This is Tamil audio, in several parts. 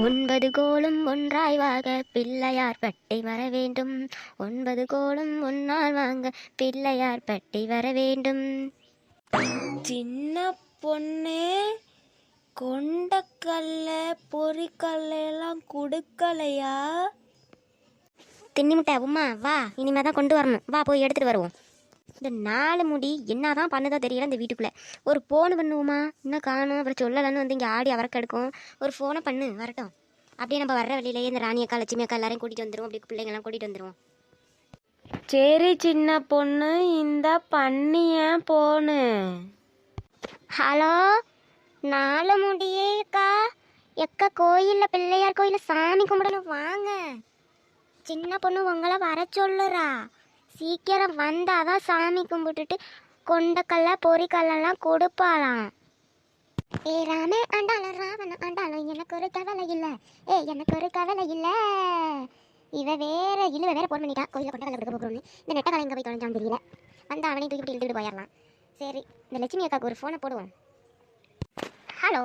ஒன்பது கோலும் ஒன்றாய் வாங்க பிள்ளையார் பட்டி வர வேண்டும். ஒன்பது கோலும் ஒன்றாய் வாங்க பிள்ளையார் பட்டி வர வேண்டும். சின்ன பொண்ணே, கொண்டக்கல்ல பொறிக்கல்ல எல்லாம் கொடுக்கலையா? தின்னி முட்டை உமா வா, இனிமே தான் கொண்டு வரணும். வா போய் எடுத்துகிட்டு வருவோம். இந்த 4 முடி என்னதான் பண்ணுதோ தெரியல. இந்த வீட்டுக்குள்ளே ஒரு ஃபோனு பண்ணுவோமா? இன்னும் காணும். அப்புறம் சொல்லலன்னு வந்து இங்கே ஆடி அவரக்க எடுக்கும். ஒரு ஃபோனை பண்ணு வரட்டும். அப்படியே நம்ம வர்ற வழியிலேயே இந்த ராணி அக்கா லட்சுமி அக்கா எல்லாரையும் கூட்டிகிட்டு வந்துடுவோம். அப்படி பிள்ளைங்கள்லாம் கூட்டிகிட்டு வந்துடுவோம். சரி சின்ன பொண்ணு, இந்த பண்ணிய போனு. ஹலோ, 4 முடியே அக்கா. எக்கா கோயிலில் பிள்ளையார் கோயிலில் சாமி கும்பிடணும் வாங்க. சின்ன பொண்ணு உங்களை வர சொல்லுறா. சீக்கிரம் வந்தாதான் சாமி கும்பிட்டுட்டு கொண்டக்கல்ல பொறிக்கல்லாம் கொடுப்பாளாம். ஏ ராமே ஆண்டாலும் ராவண ஆண்டாலும் எனக்கு ஒரு கவலை இல்லை. எனக்கு ஒரு கவலை இல்லை. இவ வேற போன் பண்ணிட்டா கோயிலில் கொண்டக்கல்ல கொடுக்க போகிறோன்னு. இந்த நெட்டக்கால எங்கே போய் தொலைஞ்சான்னு தெரியல. வந்து அவனையும் தூக்கி இழுத்துட்டு போயிடலாம். சரி, இந்த லட்சுமி அக்காவுக்கு ஒரு ஃபோனை போடுவோம். ஹலோ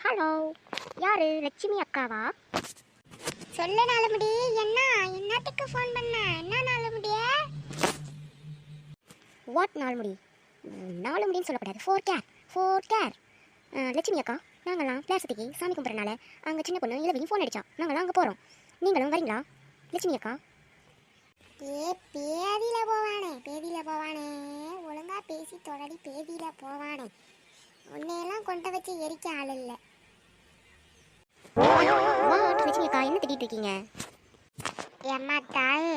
ஹலோ, யாரு? லட்சுமி அக்காவா? சொல்ல 4 முடி. என்னத்துக்கு ஃபோன் பண்ண? என்ன 4 முடியே? வாட் 4 முடி? 4 முடின்னு சொல்லக்கூடாது. 4 கேர். லட்சுமி அக்கா, நாங்களாம் பிளாஸ்டிக்கு சாமி கும்பிட்றனால அங்கே சின்ன பொண்ணு இளவையும் ஃபோன் அடித்தா. நாங்களாம் அங்கே போகிறோம். நீங்களும் வரீங்களா லட்சுமி அக்கா? பேதியில் போவானே ஒழுங்கா பேசி தொடடி. பேதியில் போவானே உன்னையெல்லாம் கொண்ட வச்சு எரிக்க ஆள் இல்லை. லட்சுமி அக்கா, என்ன திட்டிட்டு இருக்கீங்க? ஏம்மா தாயே,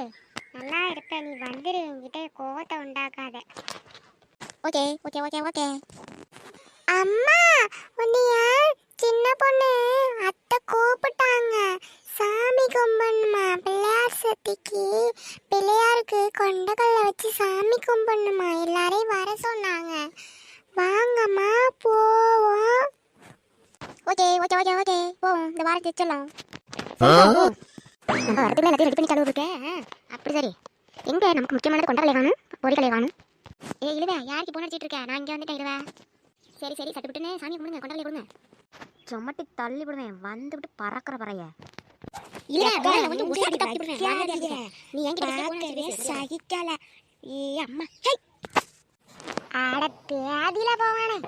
நல்லா இருப்ப, நீ வந்துடு. என்கிட்ட கோவத்தை உண்டாக்காத. ஓகே. அம்மா, உன்னைய சின்ன பொண்ணு அத்தை கூப்பிட்டாங்க. சாமி கும்பிடணுமா? பிள்ளையார் சக்திக்கு பிள்ளையாருக்கு கொண்டக்கல்ல வச்சு சாமி கும்பிடணுமா? எல்லாரையும் வர சொன்னாங்க. வாங்கம்மா போவோம். ஓகே போவோம். இந்த வாரம் தைச்சலாம். நம்ம வரதுக்குள்ள எல்லாத்தையும் ரெடி பண்ணி கழுவு இருக்கேன். அப்படி சரி. எங்க நமக்கு முக்கியமானது கொண்டக்கல்லை காணும், பொறிக்கலை காணும். இழுவே, யாருக்கு போன் அடிச்சிட்டு இருக்கேன்? நான் இங்கே வந்துட்டேன். இழுவே, சரி சட்டுப்பட்டுன்னு சாமி கொடுங்க, கொண்டக்கல்லை கொடுங்க. சொம்மட்டி தள்ளி விடுவேன். வந்து விட்டு பறக்கிற பறைய. நீ சகிக்கல. அம்மா ஆட பேதியில போவானே.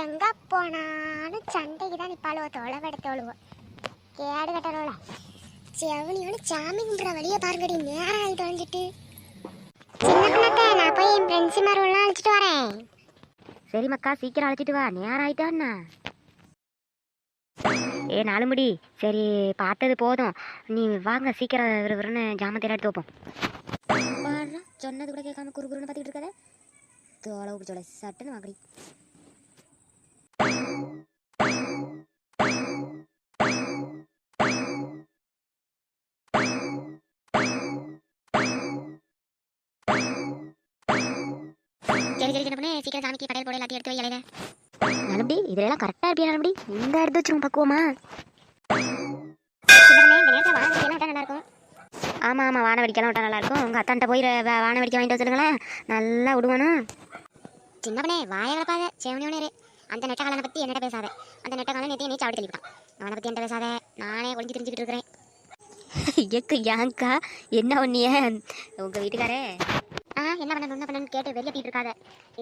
எங்க போனாலும் சண்டைக்கு தான் நிப்பாளுவோ. தொலைவெடுத்தோளுவோம். கேடு கட்டறோல செவனியோட சாமி கும்பிட்ற வழியை பாருங்கடி. நேரம் ஆகிட்டு வந்துட்டு. நான் போய் என் ஃப்ரெண்ட்ஸு மாதிரிலாம் அழைச்சிட்டு வரேன். சரி மக்கா, சீக்கிரம் அழைச்சிட்டு வா. நேரம் ஆகிட்டான்னா. 4 முடி, சரி பார்த்தது போதும். நீ வாங்க சீக்கிரம் விறுவிறுன்னு ஜாமத்தையெல்லாம் எடுத்து வைப்போம். சொன்னது கூட கேட்காம குறுகுறுன்னு பார்த்துக்கிட்டு இருக்காத. தோளவு பிடிச்சோட சட்டுன்னு வாங்கடி. சரி சின்ன சீக்கிரம் சாமிக்கு படையல் போட எல்லாத்தையும் எடுத்து வை. இலையில நலம்படி இதெல்லாம் கரெக்டாக இருப்பியா? நலம்படி இந்த எடுத்து வச்சிரும் பக்குவமா. நல்லா இருக்கும். ஆமாம், வான வெடிக்கலாம் விட்டா நல்லா இருக்கும். உங்கள் அத்தான்ட்ட போய் வான வெடிக்க வாங்கிட்டு வச்சுருங்களேன். நல்லா விடுவானும். சின்ன பண்ணே வாயை கலப்பாத. செவனியோனே அந்த நெட்டக்காலனை பற்றி என்னட்ட பேசாத. அந்த நெட்டக்காலன் நேற்று நீ சாப்பிட்டு தெளிவிட்டான். அவனை பற்றி என்கிட்ட பேசாத. நானே ஒழிஞ்சு தெரிஞ்சுக்கிட்டு இருக்கிறேன். ஏங்கா என்ன ஒன்னிய உங்கள் வீட்டுக்காரே என்ன பண்ணணும்னு கேட்டு வெளியேற்றிட்டு இருக்காத.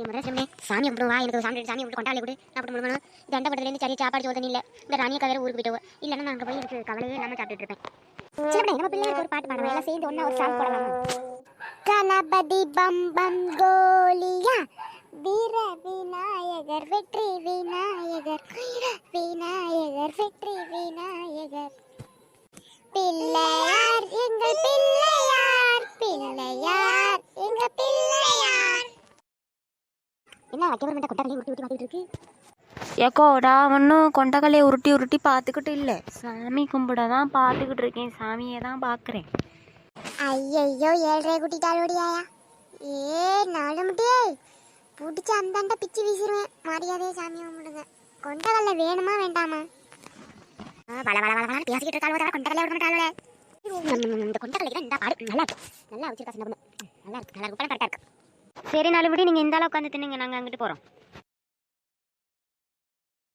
முறை சொன்னேன், சாமி கும்பிடும் வா. எனக்கு சாமி கும்பிட்டு கொண்டாலே கொடு. நான் அப்படி முடியணும். இந்த அண்டை படத்துலேருந்து சரி சாப்பாடு சோதனை இல்லை. இந்த ராணியக்கா வேறு ஊருக்கு போயிட்டு இல்லைன்னா நான் அங்கே போய் எனக்கு கவலையே இல்லாமல் சாப்பிட்டுட்டு இருப்பேன். நம்ம பிள்ளைங்களுக்கு ஒரு பாட்டு பாடுவோம். எல்லாம் சேர்ந்து ஒன்றா ஒரு சாங் போடலாம். கணபதி பம் பம் கோலியா, வீர விநாயகர் வெற்றி விநாயகர், விநாயகர் வெற்றி விநாயகர், பிள்ளையார் எங்கள் பிள்ளையார், பிள்ளையார் எங்கள் பிள்ளையார். என்ன வைக்கவர்மெண்ட்டை கொண்டக்கல்லையை உருட்டி பார்த்துட்டு இருக்கு? ஏக்கோ, நான் ஒன்றும் கொண்டக்கல்லையை உருட்டி பார்த்துக்கிட்டு இல்லை. சாமி கும்பிட தான் பார்த்துக்கிட்டு இருக்கேன். சாமியை தான் பார்க்குறேன். ஐயோ, 7:30 குட்டிட்டாலோடியா. 4 முட்டியே பிடிச்சி அந்தாண்ட பிச்சு வீசிடுவேன். மரியாதையை சாமி கும்பிடுங்க. கொண்டக்கல்லை வேணுமா வேண்டாமா? பேசிக்கிட்டு இருக்காளோ கொண்டக்கல்லை விட மாட்டாளே. இந்த கொண்டக்கல்லைக்கு தான் இந்த பாடு நல்லா இருக்கு. நல்லா வச்சிருக்கா சின்ன பொண்ணு. நல்லா இருக்கு கரெக்டாக இருக்கு. சரி 4 முடி, நீங்கள் இந்த அளவுக்கு உட்காந்து தின்னுங்க. நாங்கள் அங்கிட்டு போகிறோம்.